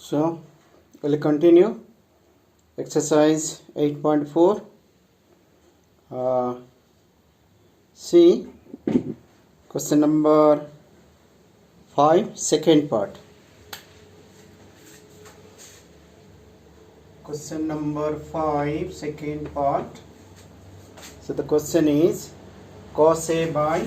So we'll continue exercise 8.4. See question number 5, second part. Question number 5, second part. So the question is cos A by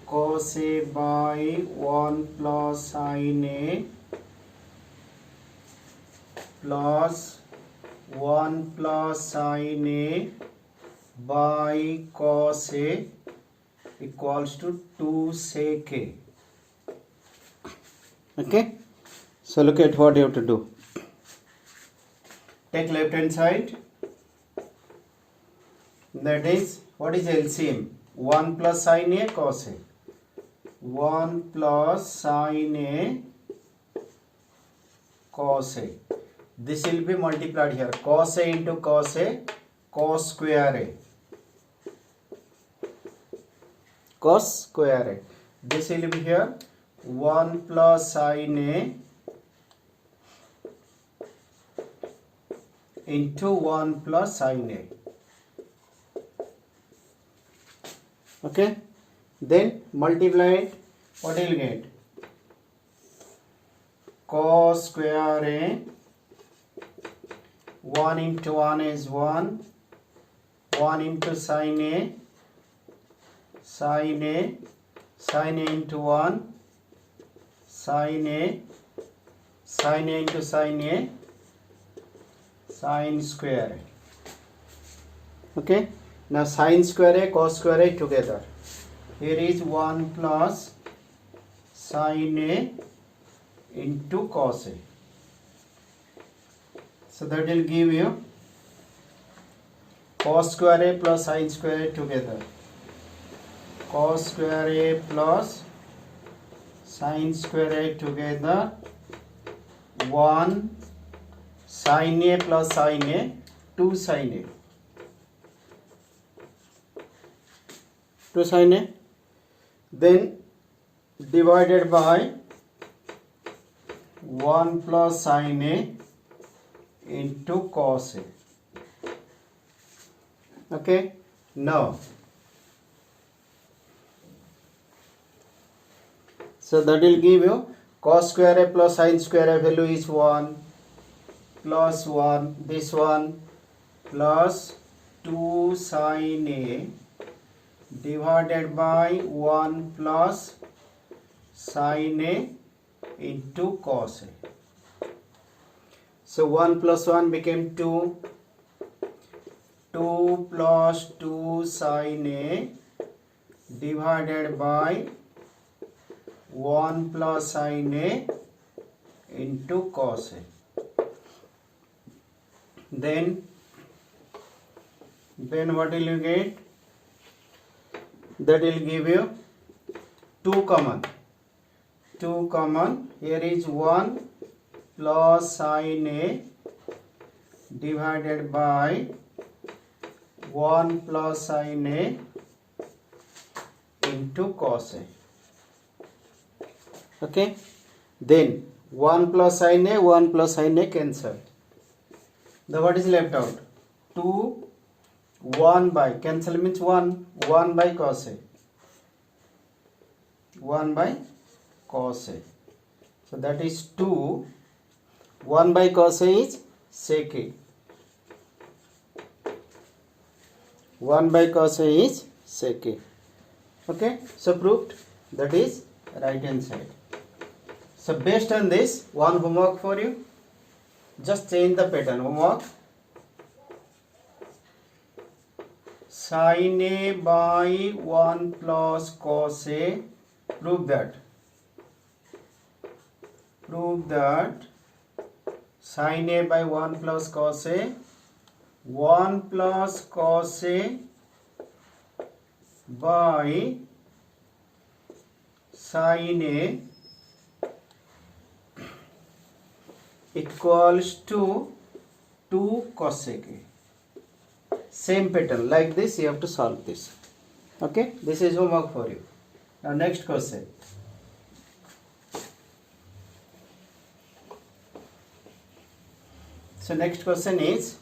1 plus sin A plus 1 plus sin A by cos A equals to 2 sec A. Okay, so look at what you have to do. Take left hand side, that is, what is LCM? 1 plus sin A cos A. 1 plus sin A cos A. This will be multiplied here. Cos A into cos A, cos square A. Cos square A. This will be here 1 plus sin A into 1 plus sin A. Okay, then multiply it. What will you get? Cos square A. 1 into 1 is 1. 1 into sin A. Sin A. Sin A into 1. Sin A. Sin A into sin A. Sin square A. Okay. Now sin square A, cos square A together. Here is 1 plus sin A into cos A. So that will give you cos square A plus sin square A together. Cos square A plus sin square A together. 1 sin A plus sin A, 2 sin A. 2 sin A. Then divided by 1 plus sin A into cos A. Okay, now so that will give you cos square A plus sin square A value is 1 plus 1, this one plus 2 sin A divided by 1 plus sin A into cos A. So 1 plus 1 became 2. 2 plus 2 sin A divided by 1 plus sin A into cos A. Then what will you get? That will give you 2 common. 2 common. Here is 1 plus sin A divided by 1 plus sin A into cos A. Okay. Then 1 plus sin A, 1 plus sin A cancel. The what is left out? 2 1 by, cancel means 1 by cos A. 1 by cos A. So that is 2. 1 by cos A is sec A. 1 by cos A is sec A. Okay, so proved. That is right hand side. So based on this, one homework for you. Just change the pattern. Homework. Sin A by 1 plus cos A. Prove that sin A by 1 plus cos A, 1 plus cos A by sin A equals to 2 cosec A. Same pattern, like this you have to solve this. Okay, this is homework for you. Now next question. So next question is,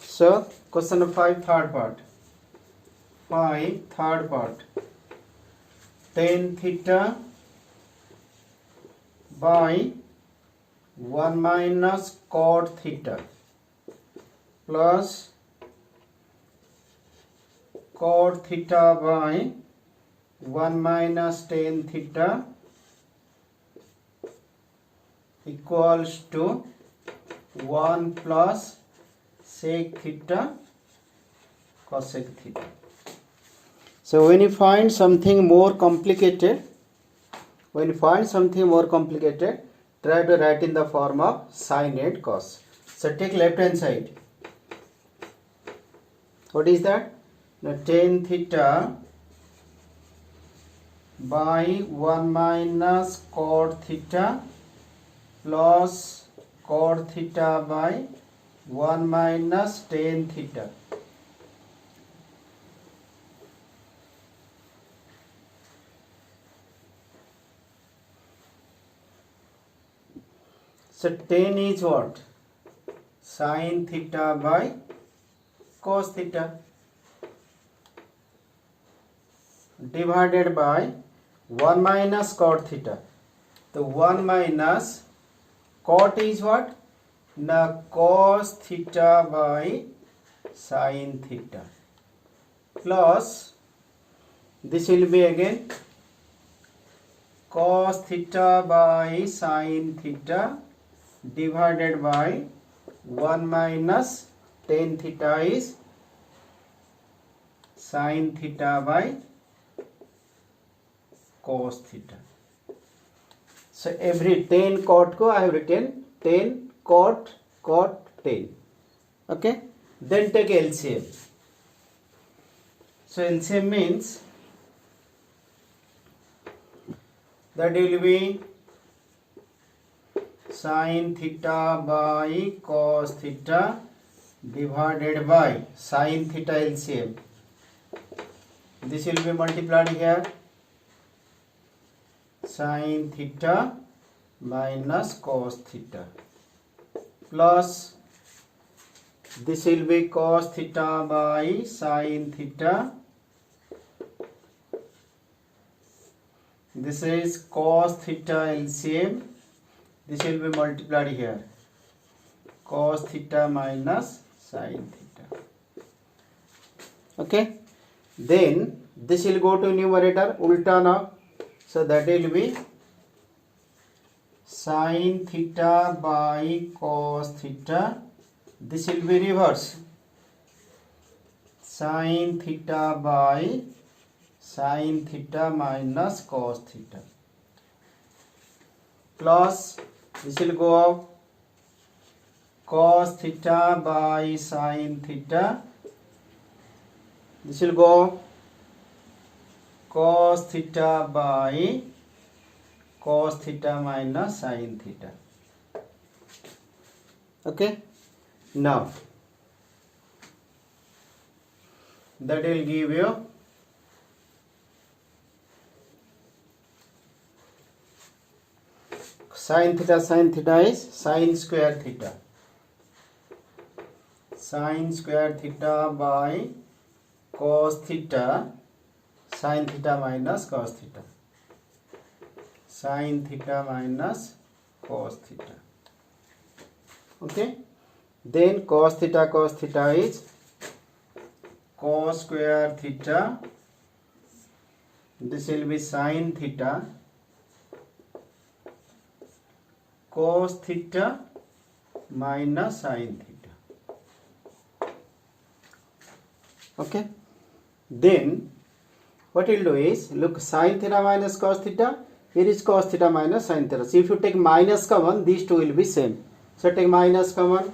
so question number 5 third part. 5 third part. Tan theta by 1 minus cot theta plus cot theta by 1 minus tan theta equals to 1 plus sec theta cosec theta. So when you find something more complicated, try to write in the form of sin and cos. So take left hand side. What is that? Now tan theta by 1 minus cot theta plus cot theta by 1 minus tan theta. So tan is what? Sin theta by cos theta divided by 1 minus cot theta. The 1 minus cot is what? Now cos theta by sin theta plus this will be again cos theta by sin theta divided by 1 minus tan theta is sin theta by cos theta. So every tan cot ko I have written tan cot tan. Okay. Then take LCM. So LCM means that will be sin theta by cos theta divided by sin theta LCM. This will be multiplied here. Sin theta minus cos theta plus this will be cos theta by sin theta. This is cos theta LCM. This will be multiplied here. Cos theta minus sin theta. Okay. Then this will go to numerator ulta now. So that will be sin theta by cos theta. This will be reverse. Sin theta by sin theta minus cos theta plus this will go up cos theta by sin theta. This will go cos theta by cos theta minus sin theta. Okay. Now that will give you sin theta is sin square theta. Sin square theta by cos theta sin theta minus cos theta. Sin theta minus cos theta. Okay. Then cos theta is cos square theta. This will be sin theta cos theta minus sin theta. Okay. Then what we'll do is look sin theta minus cos theta. Here is cos theta minus sin theta. So if you take minus common, these two will be same. So take minus common.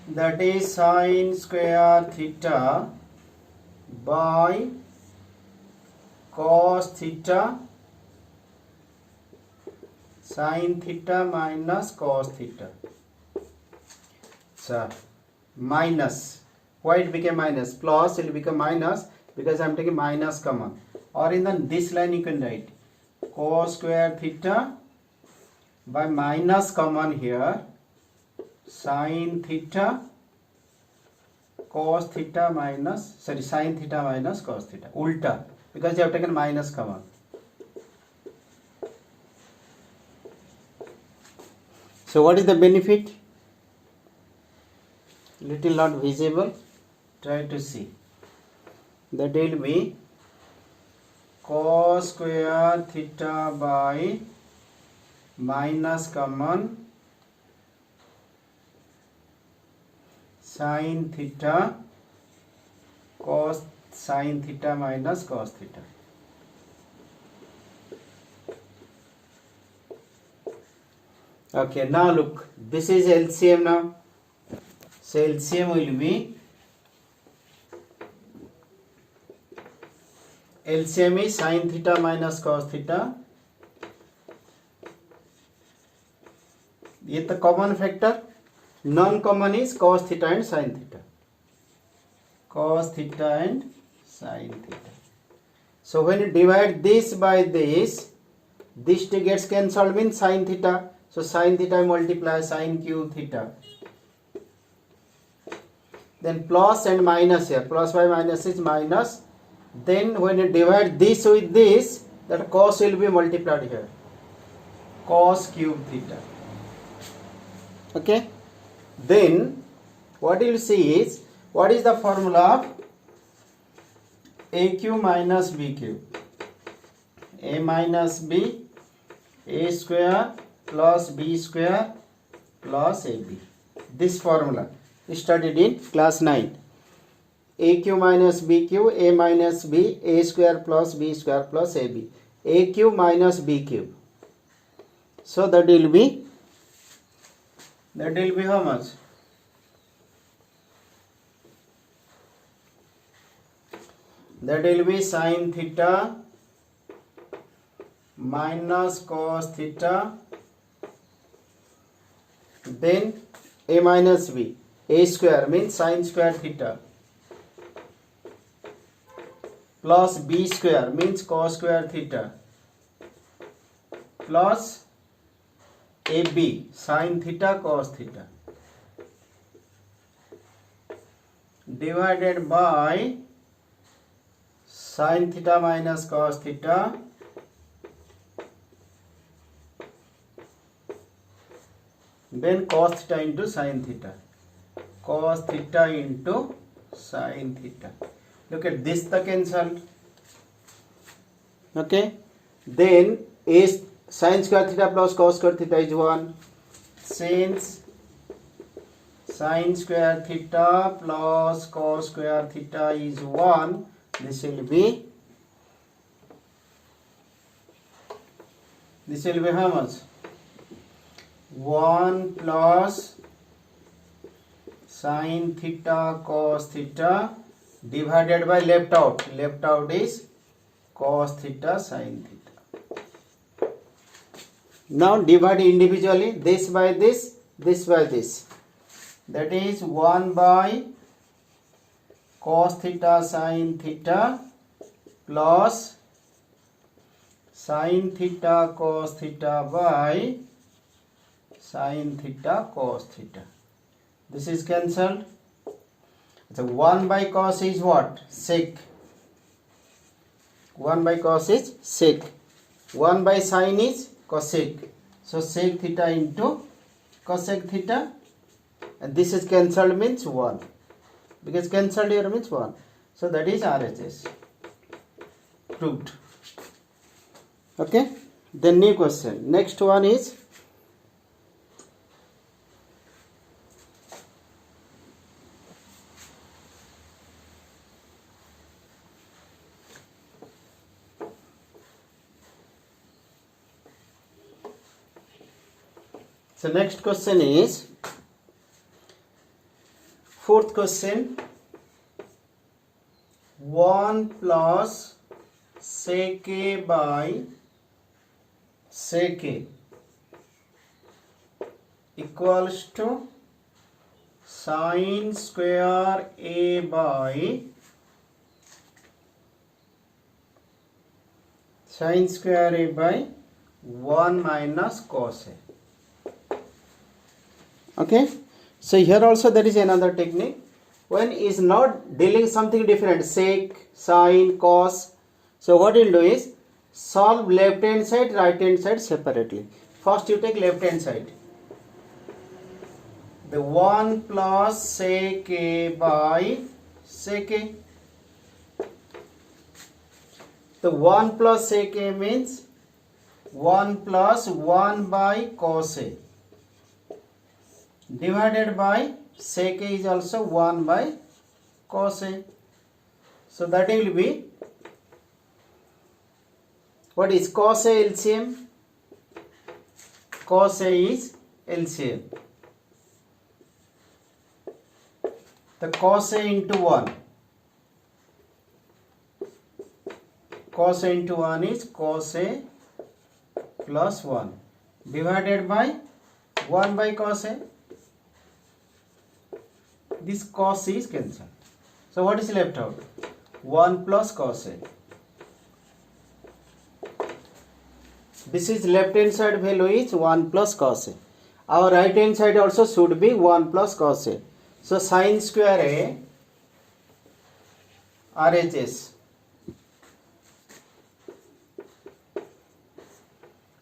That is sin square theta by cos theta sin theta minus cos theta. So minus, why it became minus? Plus it will become minus. because I am taking minus common. Or in this line you can write cos square theta by minus common here sin theta cos theta minus sin theta minus cos theta, ulta, because you have taken minus common. So what is the benefit? Little not visible, try to see. That will be cos square theta by minus common sin theta cos sin theta minus cos theta. Okay, now look, this is LCM now. So LCM will be, LCM is sin theta minus cos theta. ये तो common factor, non-common is cos theta and sin theta. Cos theta and sin theta. So when you divide this by this, this two gets cancelled, means sin theta. So sin theta multiply sin cube theta. Then plus and minus here. Plus by minus is minus. Then when you divide this with this, that cos will be multiplied here. Cos cube theta. Okay. Then what you will see is, what is the formula of AQ minus BQ? A minus B, A square plus B square plus AB. This formula studied in class 9. AQ minus BQ, A minus B, A square plus B square plus AB. AQ minus BQ. So that will be how much? That will be sin theta minus cos theta, then A minus B, A square means sin square theta, plus B square means cos square theta, plus AB sin theta cos theta, divided by sin theta minus cos theta then cos theta into sin theta, cos theta into sin theta. Look at this, the cancelled. Okay, then A sin square theta plus cos square theta is 1. Since sin square theta plus cos square theta is 1, this will be how much? 1 plus sin theta cos theta divided by left out is cos theta sin theta. Now divide individually, this by this, this by this, that is 1 by cos theta sin theta plus sin theta cos theta by sin theta cos theta. This is cancelled. So 1 by cos is what? Sec. 1 by cos is sec. 1 by sin is cosec. So sec theta into cosec theta, and this is cancelled means 1, because cancelled here means 1. So that is RHS. Proved. Okay. Then new question. Next one is so next question is fourth question. 1 plus sec A by sec A equals to sin square A by Sin square A by 1 minus cos A. Okay. So here also there is another technique. When is not dealing something different, sec, sin, cos. So what you'll do is solve left hand side, right hand side separately. First you take left hand side. The 1 plus sec A by sec A. The 1 plus sec A means 1 plus 1 by cos A divided by sec A is also 1 by cos A. So that will be, what is cos A LCM? Cos A is LCM. The cos A into 1. Cos A into 1 is cos A plus 1 divided by 1 by cos A. This cos is cancelled. So what is left out? 1 plus cos A. This is left hand side value is 1 plus cos A. Our right hand side also should be 1 plus cos A. So sin square A RHS.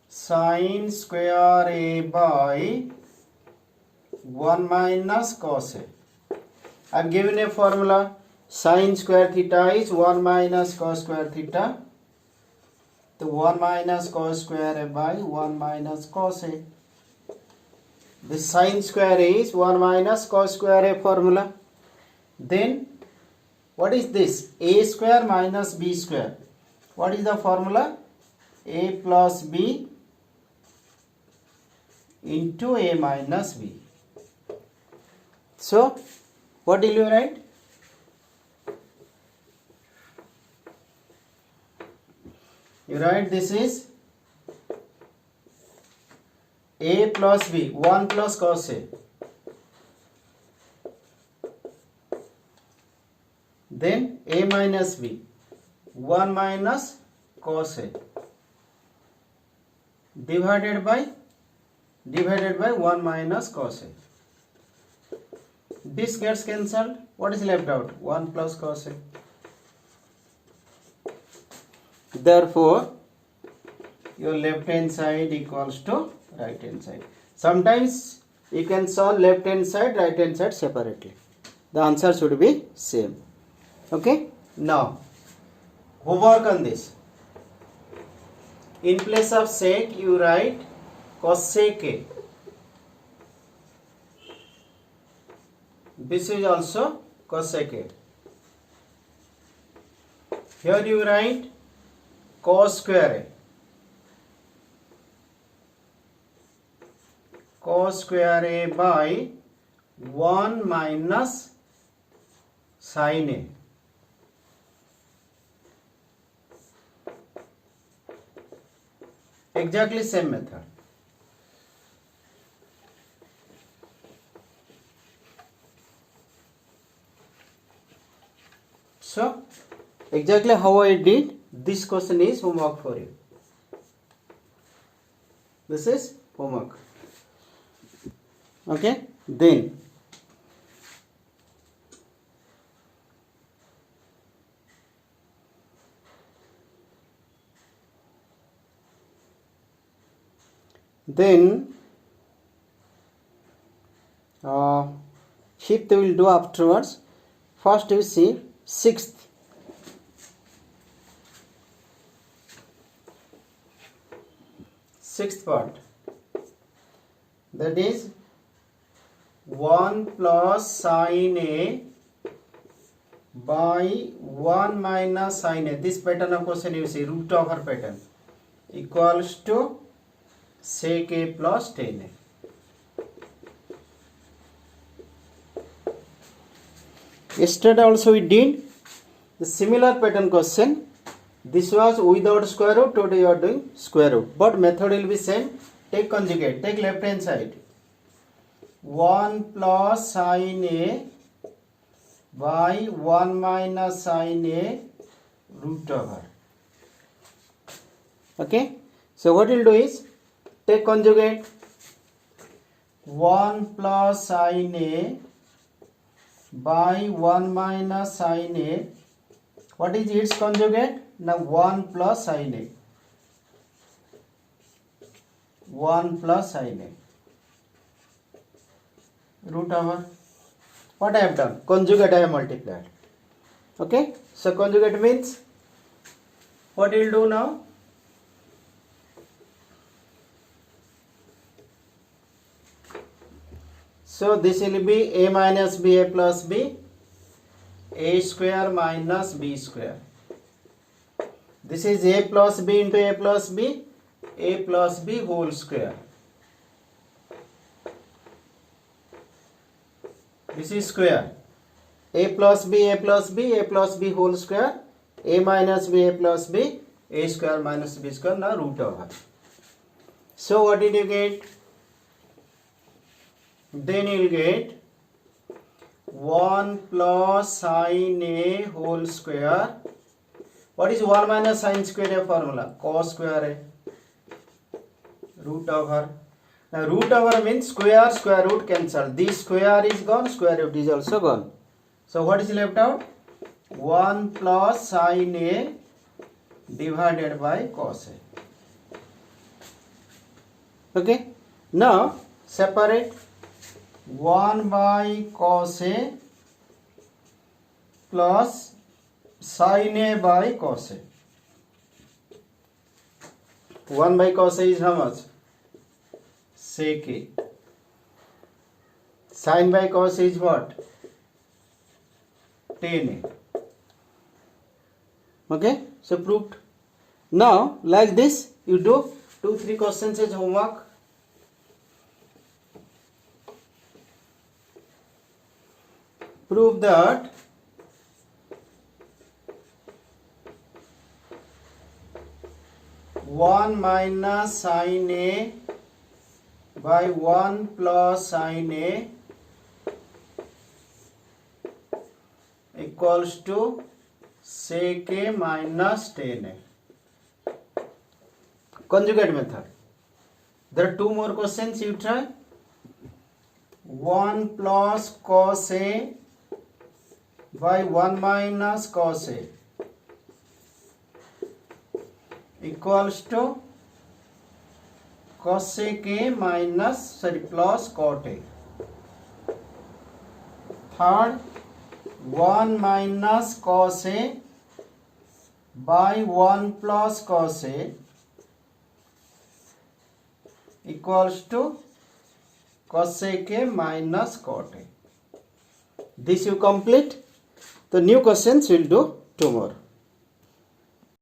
Sin square A by 1 minus cos A. I have given a formula. Sin square theta is 1 minus cos square theta. The 1 minus cos square A by 1 minus cos A. The sin square A is 1 minus cos square A formula. Then what is this? A square minus B square. What is the formula? A plus B into A minus B. So what will you write? You write this is A plus B, 1 plus cos A. Then A minus B, 1 minus cos A divided by 1 minus cos A. This gets cancelled. What is left out? 1 plus cos A. Therefore, your left hand side equals to right hand side. Sometimes you can solve left hand side, right hand side separately. The answer should be same. Okay. Now, homework on this. In place of sec, you write cos sec A. This is also cos sec A. Here you write cos square A. Cos square A by 1 minus sin A. Exactly same method. So, exactly how I did, this question is homework for you. This is homework. Okay, then fifth we will do afterwards. First we see sixth. Sixth part, that is 1 plus sin A by 1 minus sin A. This pattern of question you see, root over pattern, equals to sec A plus tan A. Yesterday also we did the similar pattern question. This was without square root, today you are doing square root. But method will be same. Take conjugate, take left hand side. 1 plus sin A by 1 minus sin A root over. Okay, so what we'll do is take conjugate 1 plus sin A by 1 minus sin A. What is its conjugate? Now 1 plus sin A. 1 plus sin A. Root over. What I have done? Conjugate I have multiplied. Okay, so conjugate means what we will do now? So this will be a minus b, a plus b, a square minus b square. This is a plus b into a plus b whole square. This is square. A plus b whole square, a minus b, a plus b, a square minus b square, now root over. So what did you get? Then you will get 1 plus sin A whole square. What is 1 minus sin square A formula? Cos square A. Root over. Now root over means square root cancel. This square is gone, square root is also gone. So what is left out? 1 plus sin A divided by cos A. Okay. Now separate 1 by cos A plus sin A by cos A. 1 by cos A is how much? Sec A. Sin by cos A is what? Tan A. Okay, so proved. Now like this you do 2-3 questions as homework. Prove that one minus sin A by 1 plus sin A equals to sec A minus tan A. Conjugate method. There are 2 more questions you try. 1 plus cos A by 1 minus cos A equals to cosec A minus plus cot A. Third, 1 minus cos A by 1 plus cos A equals to cosec A minus cot A. This you complete. The new questions we'll do tomorrow.